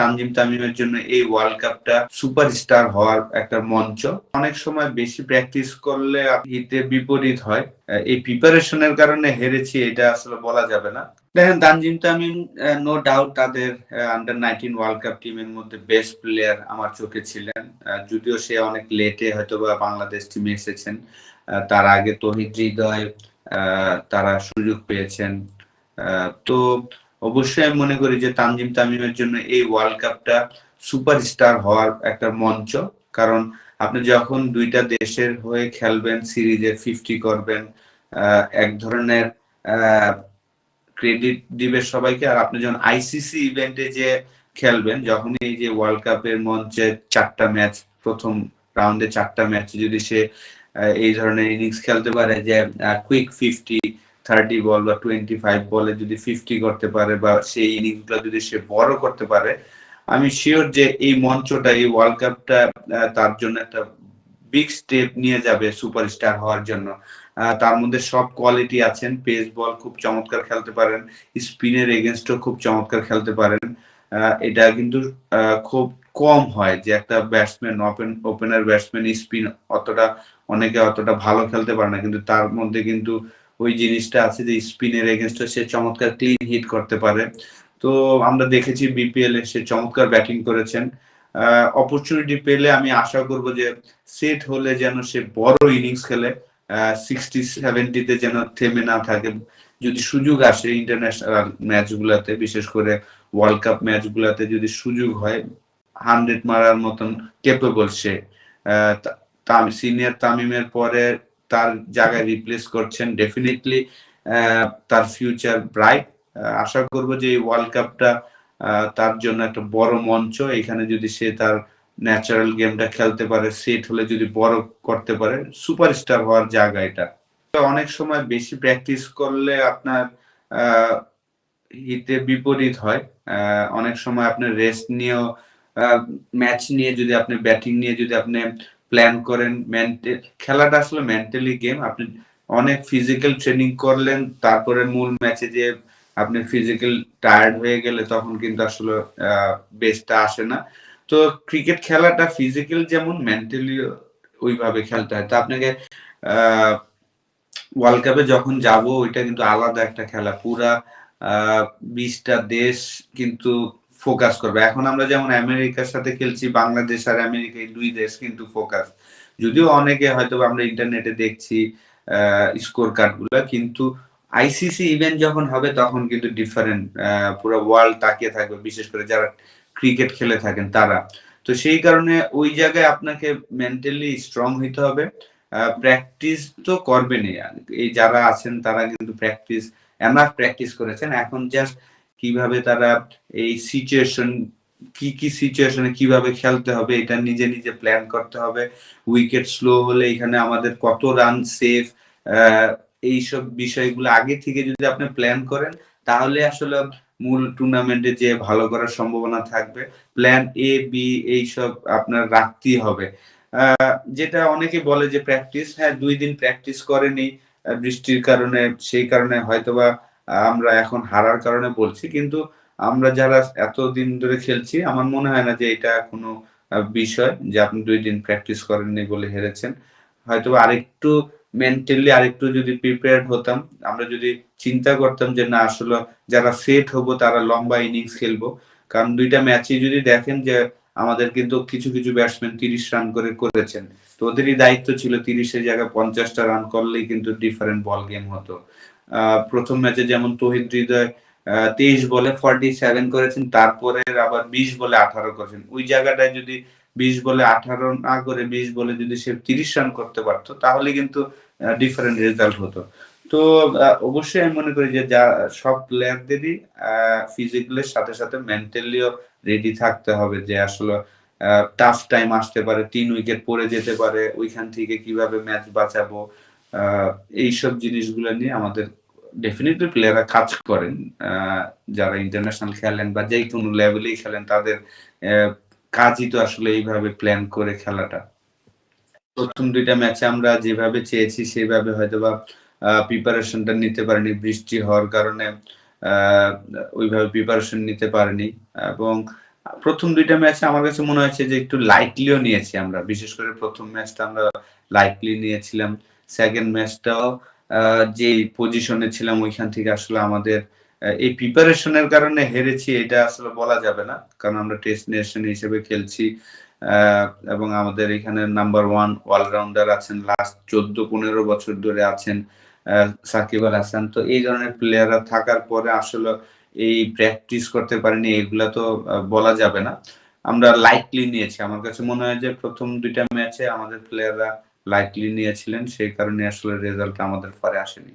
তানজিম তামিমের জন্য এই ওয়ার্ল্ড কাপটা সুপারস্টার হওয়ার একটা মঞ্চ। অনেক সময় বেশি প্র্যাকটিস করলে হিতে বিপরীত হয়। এই প্রিপারেশনের কারণে হেরেছি এটা আসলে বলা যাবে না। দেখেন তানজিম তামিম নো ডাউট তাদের আন্ডার 19 ওয়ার্ল্ড কাপ টিমের মধ্যে বেস্ট প্লেয়ার আমার চোখে ছিলেন। যদিও সে অনেক লেটে হয়তোবা বাংলাদেশ টিমে এসেছেন। তার আগে তৌহিদ হৃদয় তারা সুযোগ পেয়েছেন। তো অবশ্যই আমি মনে করি যে তানজিম তামিমের জন্য এই ওয়ার্ল্ড কাপটা সুপারস্টার হওয়ার একটা মঞ্চ। কারণ আপনি যখন দুইটা দেশের হয়ে খেলবেন, সিরিজে 50 করবেন, এক ধরনের ক্রেডিট দিবে সবাইকে। আর আপনি যখন আইসিসি ইভেন্টে যে খেলবেন, যখন এই যে ওয়ার্ল্ড কাপের মঞ্চে 4টা ম্যাচ, প্রথম রাউন্ডে 4টা ম্যাচ যদি সে এই ধরনের ইনিংস খেলতে পারে যে কুইক 50, 30 বল বা 25 বলে যদি 50 করতে পারে বা সেই ইনিংসগুলো যদি সে বড় করতে পারে, আমি শিওর যে এই মঞ্চটা, এই ওয়ার্ল্ড কাপটা তার জন্য একটা বিগ স্টেপ নিয়ে যাবে সুপারস্টার হওয়ার জন্য। তার মধ্যে সব কোয়ালিটি আছেন। পেস বল খুব চমৎকার খেলতে পারেন, স্পিনের এগেনস্টও খুব চমৎকার খেলতে পারেন। এটা কিন্তু খুব কম হয় যে একটা ব্যাটসম্যান, ওপেনার ব্যাটসম্যান স্পিন অনেকে অতটা ভালো খেলতে পারে না, কিন্তু তার মধ্যে কিন্তু ওই জিনিসটা আছে যে স্পিনের এগেনস্টে সে চমৎকার ক্লিন হিট করতে পারে। তো আমরা দেখেছি বিপিএল এ সে চমৎকার ব্যাটিং করেছেন। অপরচুনিটি পেলে আমি আশা করব যে সেট হলে যেন সে বড় ইনিংস খেলে, 60-70 যেন থেমে না থাকে। যদি সুযোগ আসে ইন্টারন্যাশনাল ম্যাচগুলোতে, বিশেষ করে ওয়ার্ল্ড কাপ ম্যাচগুলোতে যদি সুযোগ হয়, 100 মারার মতন কেপেবল সে। সিনিয়র তামিমের পরে তার জায়গায় রিপ্লেস করছেন, ডেফিনেটলি তার ফিউচার ব্রাইট। আশা করব যে এই ওয়ার্ল্ড কাপটা তার জন্য একটা বড় মঞ্চ। এখানে যদি সে তার ন্যাচারাল গেমটা খেলতে পারে, সেট হলে যদি বড় করতে পারে, সুপারস্টার হওয়ার জায়গা এটা। অনেক সময় বেশি প্র্যাকটিস করলে আপনার হিতে বিপরীত হয়। অনেক সময় আপনার রেস্ট নিয়েও, ম্যাচ নিয়ে যদি আপনি ব্যাটিং নিয়ে যদি আপনি প্ল্যান করেন, খেলাটা আসলে মেন্টালি গেম। আপনি অনেক ফিজিক্যাল ট্রেনিং করলেন, তারপরে মূল ম্যাচে যে আপনি ফিজিক্যাল টায়ার্ড হয়ে গেলে তখন কিন্তু আসলে বেস্টটা আসে না। তো ক্রিকেট খেলাটা ফিজিক্যাল যেমন, মেন্টালি ওইভাবে খেলতে হয়। তো আপনাকে ওয়ার্ল্ড কাপে যখন যাব, ওইটা কিন্তু আলাদা একটা খেলা। পুরা 20টা দেশ কিন্তু ফোকাস করবে। এখন আমরা যেমন আমেরিকার সাথে খেলছি, বাংলাদেশ আর আমেরিকা এই 2 দেশ কিন্তু ফোকাস। যদিও অনেকে হয়তো আমরা ইন্টারনেটে দেখছি স্কোর কার্ড গুলা, কিন্তু আইসিসি ইভেন্ট যখন হবে তখন কিন্তু ডিফারেন্ট। পুরো ওয়ার্ল্ড তাকিয়ে থাকবে, বিশেষ করে যারা ক্রিকেট খেলে থাকেন তারা। তো সেই কারণে ওই জায়গায় আপনাকে মেন্টালি স্ট্রং হইতে হবে। প্র্যাকটিস তো করবেনই। এই যারা আছেন তারা কিন্তু এনাফ প্র্যাকটিস করেছেন। এখন জাস্ট কিভাবে তারা এই সিচুয়েশন, কি সিচুয়েশনে কিভাবে খেলতে হবে এটা নিজে নিজে প্ল্যান করতে হবে। উইকেট স্লো হলে এখানে আমাদের কত রান সেভ, এইসব বিষয়গুলো আগে থেকে যদি আপনি প্ল্যান করেন, তাহলে আসলে মূল টুর্নামেন্টে যে ভালো করার সম্ভাবনা থাকবে। প্ল্যান এ বি এইসব আপনার রাখতেই হবে। যেটা অনেকে বলে যে প্র্যাকটিস, হ্যাঁ 2 দিন প্র্যাকটিস করেনি বৃষ্টির কারণে, সেই কারণে হয়তোবা আমরা এখন হারার কারণে বলছি, কিন্তু আমরা যারা এতদিন ধরে খেলছি, আমার মনে হয় না যে এটা কোনো বিষয় যে আপনি 2 দিন প্র্যাকটিস করেননি বলে হেরেছেন। হয়তোবা আরেকটু মেন্টালি আরেকটু যদি প্রিপেয়ার্ড হতাম, আমরা যদি চিন্তা করতাম যে না আসলে যারা সেট হবো তারা লম্বা ইনিংস খেলবো। কারণ 2টা ম্যাচে যদি দেখেন যে আমাদের কিন্তু কিছু কিছু ব্যাটসম্যান 30 রান করেছেন। তো ওদেরই দায়িত্ব ছিল 30-এর জায়গায় 50টা রান করলেই কিন্তু ডিফারেন্ট বল গেম হতো। প্রথম ম্যাচে যেমন তৌহিদ হৃদয় 23 বলে 47 করেছেন, তারপরে আবার 20 বলে 18 করেছেন। ওই জায়গাটায় যদি 20 বলে 18 না করে 20 বলে যদি সে 30 রান করতে পারতো, তাহলে কিন্তু ডিফারেন্ট রেজাল্ট হতো। তো অবশ্যই আমি মনে করি যে সব প্লেয়ারদেরই ফিজিক্যালের সাথে সাথে মেন্টালিও রেডি থাকতে হবে যে আসলে টাফ টাইম আসতে পারে, 3 উইকেট পড়ে যেতে পারে, ওইখান থেকে কিভাবে ম্যাচ বাঁচাবো। এইসব জিনিসগুলো নিয়ে আমাদের ডেফিনেটলি প্লেয়াররা কাজ করেন। যারা ইন্টারন্যাশনাল খেলেন বা যে কোনো লেভেলেই খেলেন, তাদের কাজই তো আসলে এইভাবে প্ল্যান করে খেলাটা। প্রথম 2টা ম্যাচে আমরা যেভাবে চেয়েছি সেভাবে হয়তোবা প্রিপারেশনটা নিতে পারিনি। বৃষ্টি হওয়ার কারণে ওইভাবে প্রিপারেশন নিতে পারিনি এবং প্রথম ২ টা ম্যাচে আমার কাছে মনে হয়েছে যে একটু লাইটলিও নিয়েছি আমরা। বিশেষ করে ১ম ম্যাচটা আমরা লাইটলি নিয়েছিলাম। 2nd ম্যাচটাও আ যেই পজিশনে ছিলাম ওইখান থেকে আসলে আমাদের এই প্রিপারেশন এর কারণে হেরেছি এটা আসলে বলা যাবে না। কারণ আমরা টেস্ট নেশন হিসেবে খেলছি। আ এবং আমাদের এখানে নাম্বার 1 অলরাউন্ডার আছেন। লাস্ট ১৪-১৫ বছর ধরে আছেন আ সাকিব আল হাসান। তো এই ধরনের প্লেয়াররা থাকার পরে আসলে এই প্র্যাকটিস করতে পারিনি এগুলা তো বলা যাবে না। আমরা লাইটলি নিয়েছি। আমার কাছে মনে হয় যে ১ম ২ টা ম্যাচে আমাদের প্লেয়াররা লাইটলি নিয়েছিলেন। সেই কারণে আসলে রেজাল্টটা আমাদের পরে আসেনি।